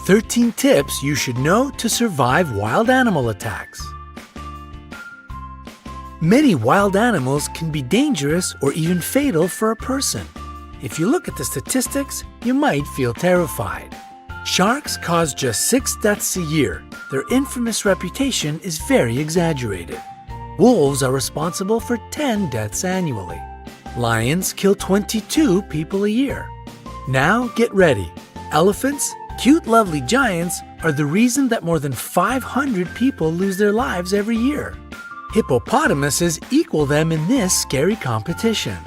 13 tips you should know to survive wild animal attacks. Many wild animals can be dangerous or even fatal for a person. If you look at the statistics, you might feel terrified. Sharks cause just 6 deaths a year. Their infamous reputation is very exaggerated. Wolves are responsible for 10 deaths annually. Lions kill 22 people a year. Now get ready. Elephants, cute lovely giants, are the reason that more than 500 people lose their lives every year. Hippopotamuses equal them in this scary competition.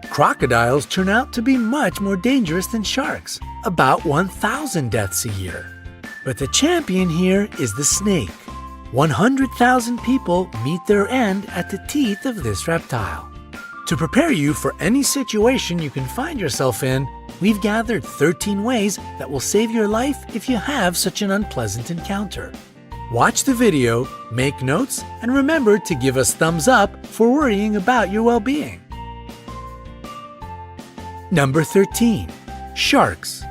Crocodiles turn out to be much more dangerous than sharks, about 1,000 deaths a year. But the champion here is the snake. 100,000 people meet their end at the teeth of this reptile. To prepare you for any situation you can find yourself in, we've gathered 13 ways that will save your life if you have such an unpleasant encounter. Watch the video, make notes, and remember to give us thumbs up for worrying about your well-being. Number 13. Sharks.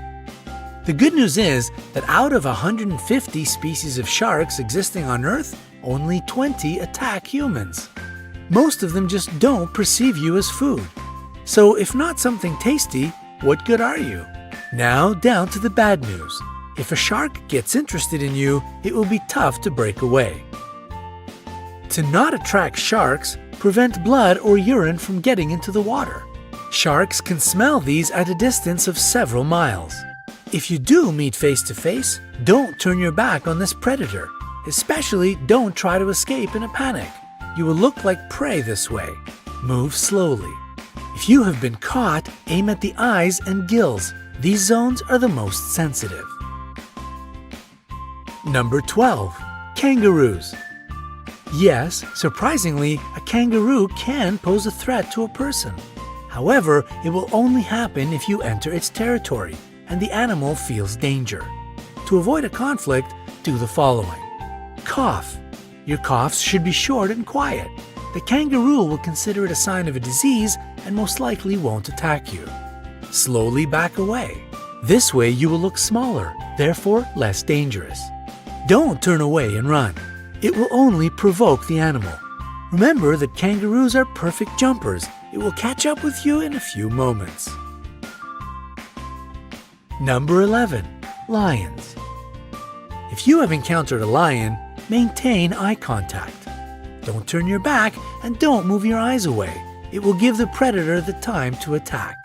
The good news is that out of 150 species of sharks existing on Earth, only 20 attack humans. Most of them just don't perceive you as food. So if not something tasty, what good are you? Now down to the bad news. If a shark gets interested in you, it will be tough to break away. To not attract sharks, prevent blood or urine from getting into the water. Sharks can smell these at a distance of several miles. If you do meet face to face, don't turn your back on this predator. Especially don't try to escape in a panic. You will look like prey this way. Move slowly. If you have been caught, aim at the eyes and gills. These zones are the most sensitive. Number 12. Kangaroos. Yes, surprisingly, a kangaroo can pose a threat to a person. However, it will only happen if you enter its territory and the animal feels danger. To avoid a conflict, do the following. Cough. Your coughs should be short and quiet. The kangaroo will consider it a sign of a disease and most likely won't attack you. Slowly back away. This way you will look smaller, therefore less dangerous. Don't turn away and run. It will only provoke the animal. Remember that kangaroos are perfect jumpers. It will catch up with you in a few moments. Number 11. Lions. If you have encountered a lion, maintain eye contact. Don't turn your back and don't move your eyes away. It will give the predator the time to attack.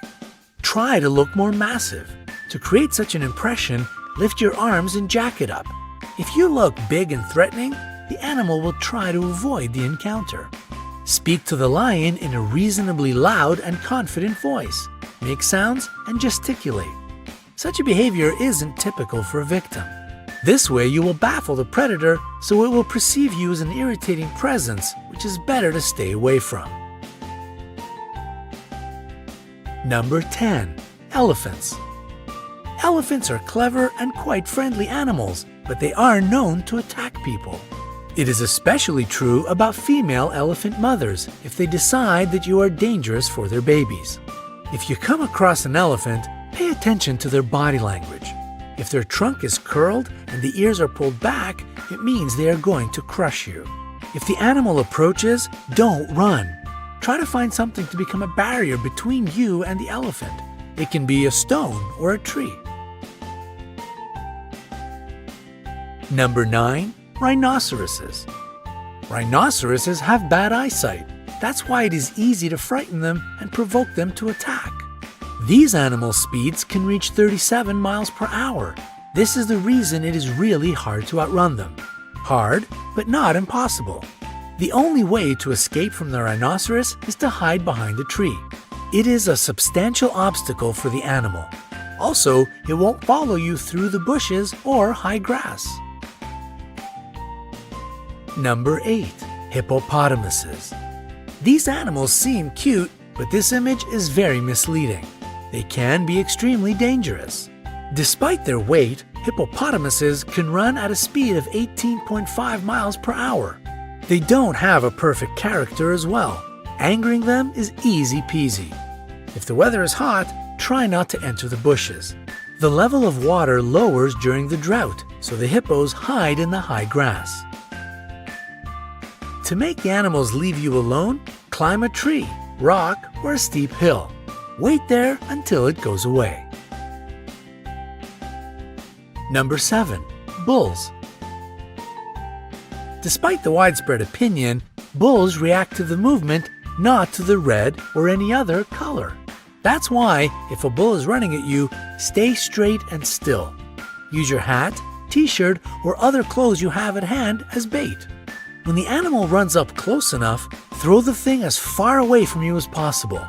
Try to look more massive. To create such an impression, lift your arms and jack it up. If you look big and threatening, the animal will try to avoid the encounter. Speak to the lion in a reasonably loud and confident voice. Make sounds and gesticulate. Such a behavior isn't typical for a victim. This way you will baffle the predator, so it will perceive you as an irritating presence, which is better to stay away from. Number 10. Elephants. Elephants are clever and quite friendly animals, but they are known to attack people. It is especially true about female elephant mothers if they decide that you are dangerous for their babies. If you come across an elephant, pay attention to their body language. If their trunk is curled and the ears are pulled back, it means they are going to crush you. If the animal approaches, don't run. Try to find something to become a barrier between you and the elephant. It can be a stone or a tree. Number 9. Rhinoceroses. Rhinoceroses have bad eyesight. That's why it is easy to frighten them and provoke them to attack. These animal speeds can reach 37 miles per hour. This is the reason it is really hard to outrun them. Hard, but not impossible. The only way to escape from the rhinoceros is to hide behind a tree. It is a substantial obstacle for the animal. Also, it won't follow you through the bushes or high grass. Number 8. Hippopotamuses. These animals seem cute, but this image is very misleading. They can be extremely dangerous. Despite their weight, hippopotamuses can run at a speed of 18.5 miles per hour. They don't have a perfect character as well. Angering them is easy peasy. If the weather is hot, try not to enter the bushes. The level of water lowers during the drought, so the hippos hide in the high grass. To make the animals leave you alone, climb a tree, rock, or a steep hill. Wait there until it goes away. Number 7. Bulls. Despite the widespread opinion, bulls react to the movement, not to the red or any other color. That's why, if a bull is running at you, stay straight and still. Use your hat, t-shirt, or other clothes you have at hand as bait. When the animal runs up close enough, throw the thing as far away from you as possible.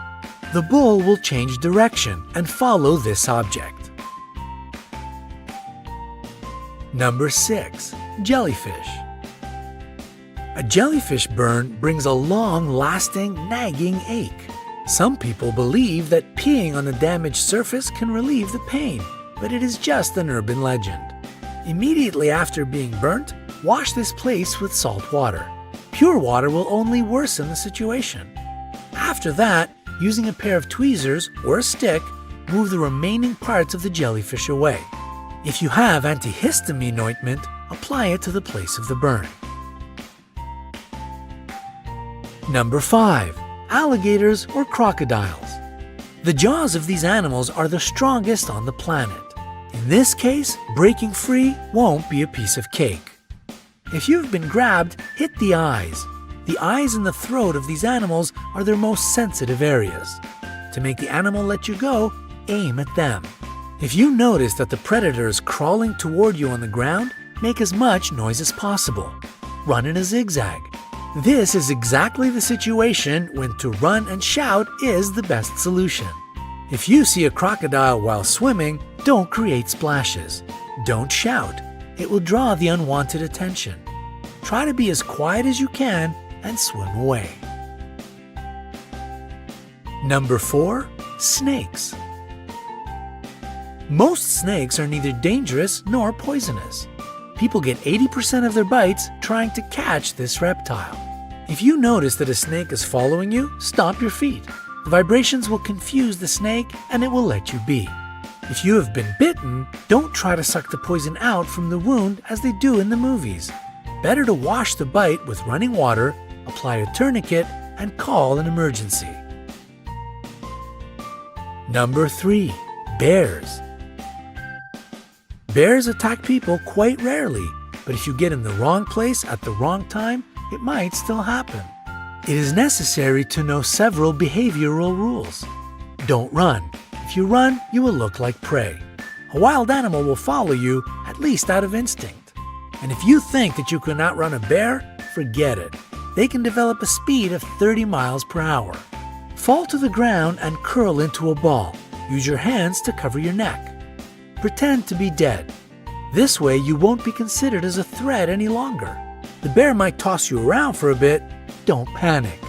The bull will change direction and follow this object. Number 6. Jellyfish. A jellyfish burn brings a long-lasting, nagging ache. Some people believe that peeing on a damaged surface can relieve the pain, but it is just an urban legend. Immediately after being burnt, wash this place with salt water. Pure water will only worsen the situation. After that, using a pair of tweezers or a stick, move the remaining parts of the jellyfish away. If you have antihistamine ointment, apply it to the place of the burn. Number 5. Alligators or crocodiles. The jaws of these animals are the strongest on the planet. In this case, breaking free won't be a piece of cake. If you've been grabbed, hit the eyes. The eyes and the throat of these animals are their most sensitive areas. To make the animal let you go, aim at them. If you notice that the predator is crawling toward you on the ground, make as much noise as possible. Run in a zigzag. This is exactly the situation when to run and shout is the best solution. If you see a crocodile while swimming, don't create splashes. Don't shout. It will draw the unwanted attention. Try to be as quiet as you can and swim away. Number 4. Snakes. Most snakes are neither dangerous nor poisonous. People get 80% of their bites trying to catch this reptile. If you notice that a snake is following you, stop your feet. The vibrations will confuse the snake and it will let you be. If you have been bitten, don't try to suck the poison out from the wound as they do in the movies. Better to wash the bite with running water, apply a tourniquet, and call an emergency. Number 3. Bears. Bears attack people quite rarely, but if you get in the wrong place at the wrong time, it might still happen. It is necessary to know several behavioral rules. Don't run. If you run, you will look like prey. A wild animal will follow you, at least out of instinct. And if you think that you can outrun a bear, forget it. They can develop a speed of 30 miles per hour. Fall to the ground and curl into a ball. Use your hands to cover your neck. Pretend to be dead. This way you won't be considered as a threat any longer. The bear might toss you around for a bit. Don't panic.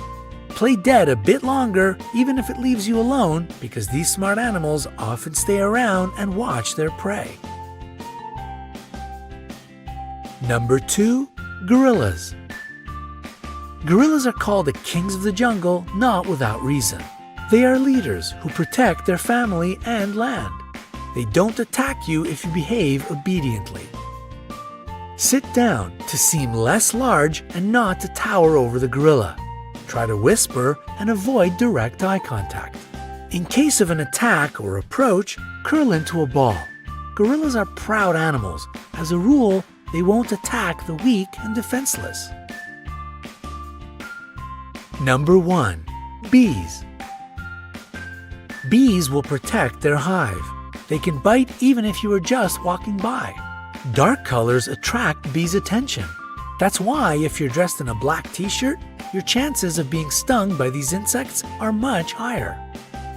Play dead a bit longer, even if it leaves you alone, because these smart animals often stay around and watch their prey. Number 2. Gorillas. Gorillas are called the kings of the jungle not without reason. They are leaders who protect their family and land. They don't attack you if you behave obediently. Sit down to seem less large and not to tower over the gorilla. Try to whisper and avoid direct eye contact. In case of an attack or approach, curl into a ball. Gorillas are proud animals. As a rule, they won't attack the weak and defenseless. Number 1. Bees. Bees will protect their hive. They can bite even if you are just walking by. Dark colors attract bees' attention. That's why if you're dressed in a black t-shirt, your chances of being stung by these insects are much higher.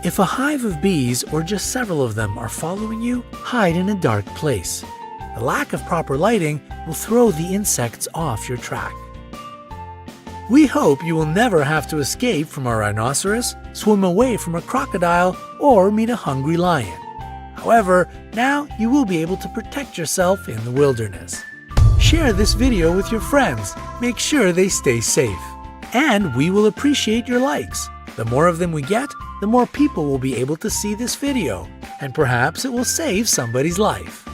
If a hive of bees or just several of them are following you, hide in a dark place. The lack of proper lighting will throw the insects off your track. We hope you will never have to escape from a rhinoceros, swim away from a crocodile, or meet a hungry lion. However, now you will be able to protect yourself in the wilderness. Share this video with your friends. Make sure they stay safe. And we will appreciate your likes. The more of them we get, the more people will be able to see this video, and perhaps it will save somebody's life.